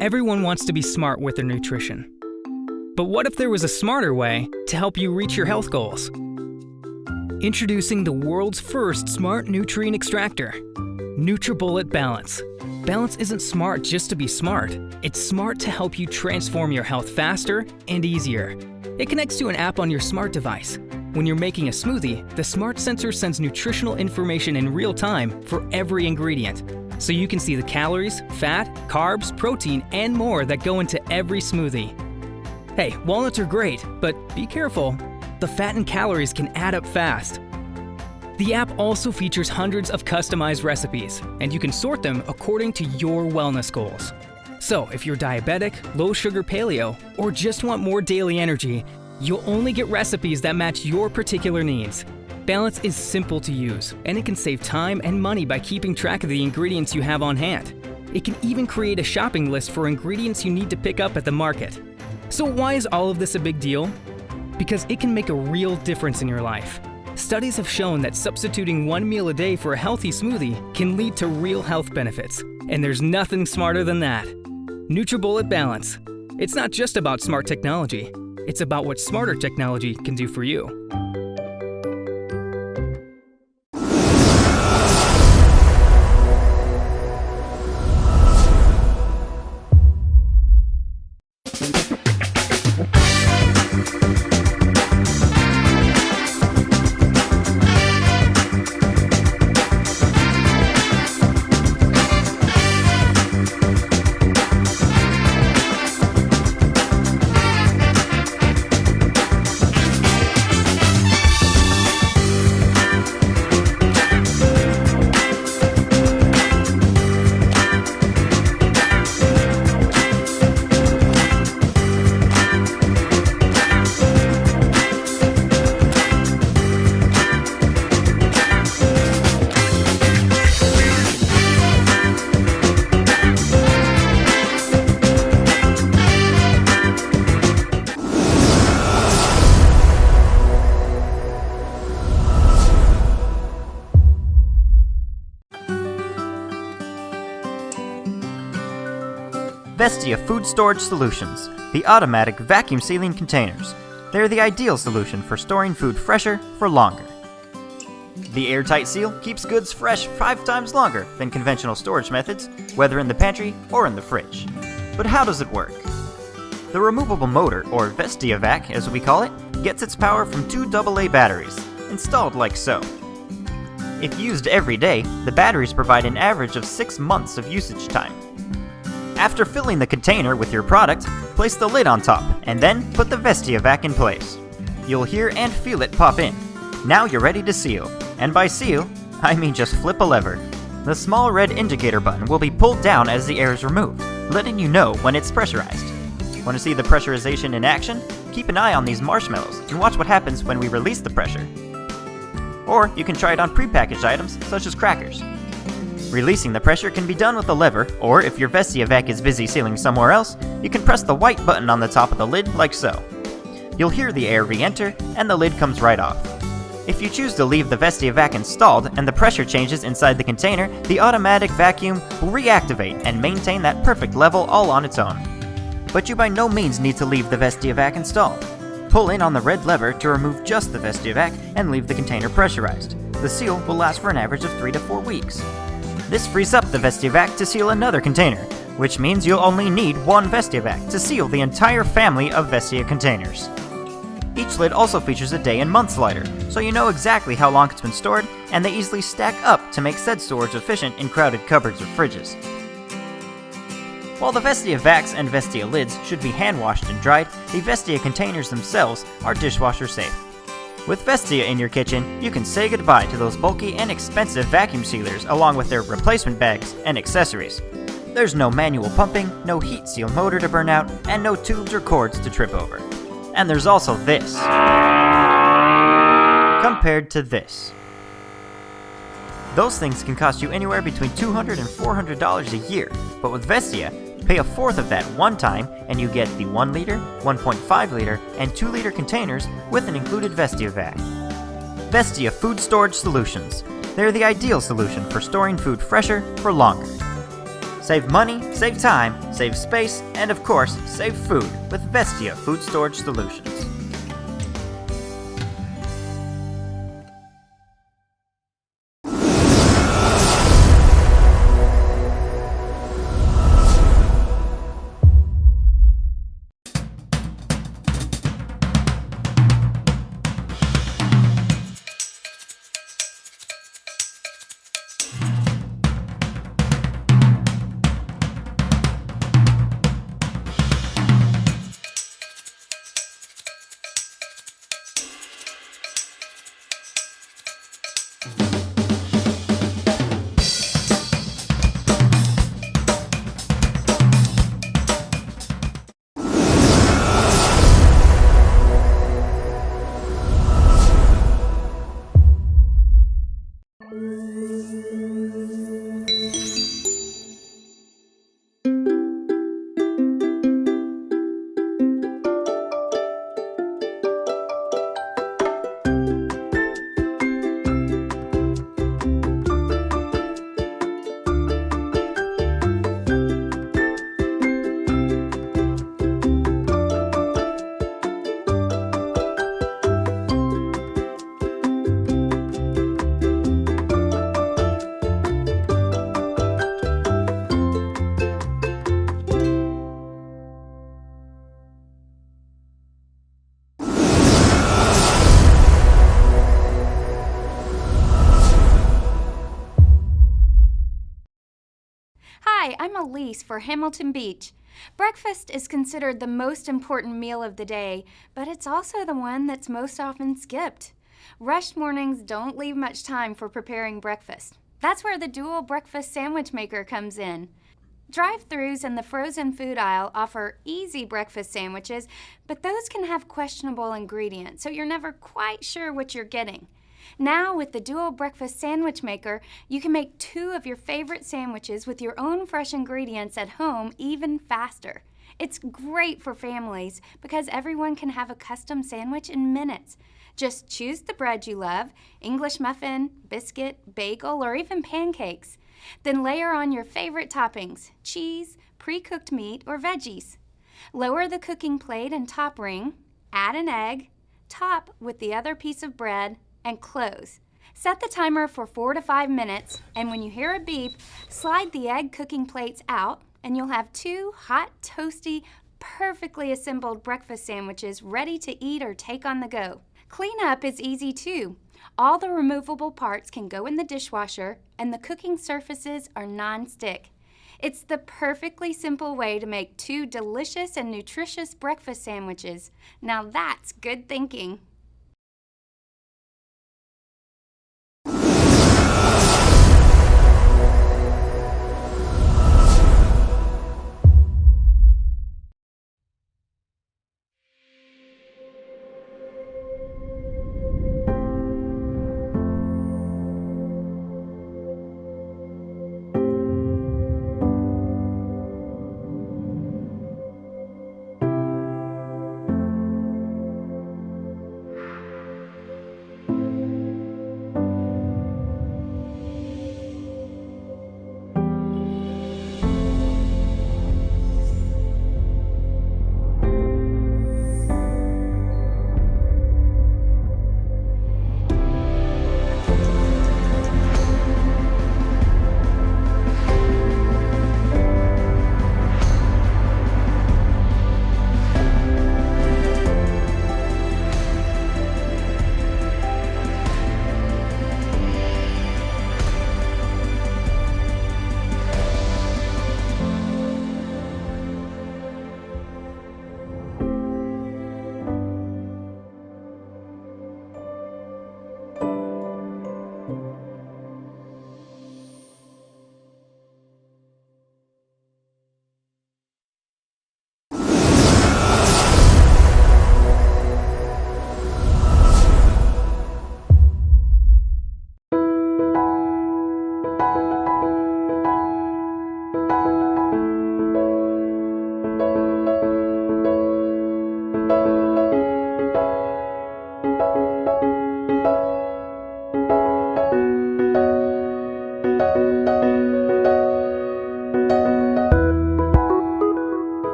Everyone wants to be smart with their nutrition. But what if there was a smarter way to help you reach your health goals? Introducing the world's first smart nutrient extractor, NutriBullet Balance. Balance isn't smart just to be smart. It's smart to help you transform your health faster and easier. It connects to an app on your smart device. When you're making a smoothie, the smart sensor sends nutritional information in real time for every ingredient, so you can see the calories, fat, carbs, protein, and more that go into every smoothie. Hey, walnuts are great, but be careful. The fat and calories can add up fast. The app also features hundreds of customized recipes, and you can sort them according to your wellness goals. So if you're diabetic, low sugar paleo, or just want more daily energy, you'll only get recipes that match your particular needs. Balance is simple to use, and it can save time and money by keeping track of the ingredients you have on hand. It can even create a shopping list for ingredients you need to pick up at the market. So why is all of this a big deal? Because it can make a real difference in your life. Studies have shown that substituting one meal a day for a healthy smoothie can lead to real health benefits, and there's nothing smarter than that. NutriBullet Balance. It's not just about smart technology, it's about what smarter technology can do for you. Vestia Food Storage Solutions, the automatic vacuum sealing containers. They're the ideal solution for storing food fresher for longer. The airtight seal keeps goods fresh 5 times longer than conventional storage methods, whether in the pantry or in the fridge. But how does it work? The removable motor, or VestiaVac as we call it, gets its power from 2 AA batteries, installed like so. If used every day, the batteries provide an average of 6 months of usage time. After filling the container with your product, place the lid on top, and then put the VestiaVac in place. You'll hear and feel it pop in. Now you're ready to seal. And by seal, I mean just flip a lever. The small red indicator button will be pulled down as the air is removed, letting you know when it's pressurized. Want to see the pressurization in action? Keep an eye on these marshmallows and watch what happens when we release the pressure. Or you can try it on prepackaged items such as crackers. Releasing the pressure can be done with a lever, or if your VestiaVac is busy sealing somewhere else, you can press the white button on the top of the lid like so. You'll hear the air re-enter, and the lid comes right off. If you choose to leave the VestiaVac installed and the pressure changes inside the container, the automatic vacuum will reactivate and maintain that perfect level all on its own. But you by no means need to leave the VestiaVac installed. Pull in on the red lever to remove just the VestiaVac and leave the container pressurized. The seal will last for an average of 3 to 4 weeks. This frees up the VestiaVac to seal another container, which means you'll only need one VestiaVac to seal the entire family of Vestia containers. Each lid also features a day and month slider, so you know exactly how long it's been stored, and they easily stack up to make said storage efficient in crowded cupboards or fridges. While the VestiaVacs and Vestia lids should be hand washed and dried, the Vestia containers themselves are dishwasher safe. With Vestia in your kitchen, you can say goodbye to those bulky and expensive vacuum sealers along with their replacement bags and accessories. There's no manual pumping, no heat seal motor to burn out, and no tubes or cords to trip over. And there's also this, compared to this. Those things can cost you anywhere between $200 and $400 a year, but with Vestia, pay a fourth of that one time and you get the 1 liter, 1.5 liter, and 2 liter containers with an included VestiaVac. Vestia Food Storage Solutions. They're the ideal solution for storing food fresher for longer. Save money, save time, Save space and, of course, save food with Vestia Food Storage Solutions. Hi, I'm Elise for Hamilton Beach. Breakfast is considered the most important meal of the day, but it's also the one that's most often skipped. Rushed mornings don't leave much time for preparing breakfast. That's where the dual breakfast sandwich maker comes in. Drive-thrus in the frozen food aisle offer easy breakfast sandwiches, but those can have questionable ingredients, so you're never quite sure what you're getting. Now, with the dual breakfast sandwich maker, you can make 2 of your favorite sandwiches with your own fresh ingredients at home even faster. It's great for families because everyone can have a custom sandwich in minutes. Just choose the bread you love, English muffin, biscuit, bagel, or even pancakes. Then layer on your favorite toppings, cheese, pre-cooked meat, or veggies. Lower the cooking plate and top ring, add an egg, top with the other piece of bread, and close. Set the timer for 4 to 5 minutes, and when you hear a beep, slide the egg cooking plates out, and you'll have 2 hot, toasty, perfectly assembled breakfast sandwiches ready to eat or take on the go. Cleanup is easy too. All the removable parts can go in the dishwasher, and the cooking surfaces are non-stick. It's the perfectly simple way to make 2 delicious and nutritious breakfast sandwiches. Now that's good thinking.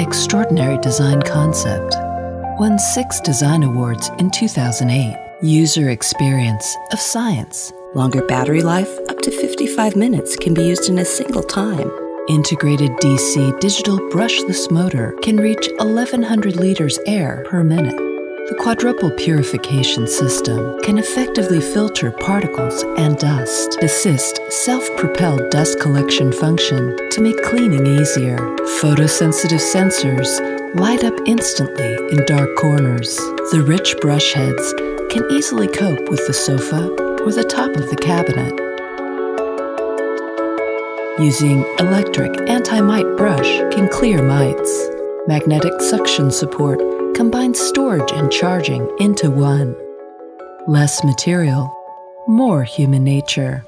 extraordinary design concept. Won 6 design awards in 2008. User experience of science. Longer battery life, up to 55 minutes, can be used in a single time. Integrated DC digital brushless motor can reach 1,100 liters air per minute. The quadruple purification system can effectively filter particles and dust. Assist self-propelled dust collection function to make cleaning easier. Photosensitive sensors light up instantly in dark corners. The rich brush heads can easily cope with the sofa or the top of the cabinet. Using electric anti-mite brush can clear mites. Magnetic suction support combines storage and charging into one. Less material, more human nature.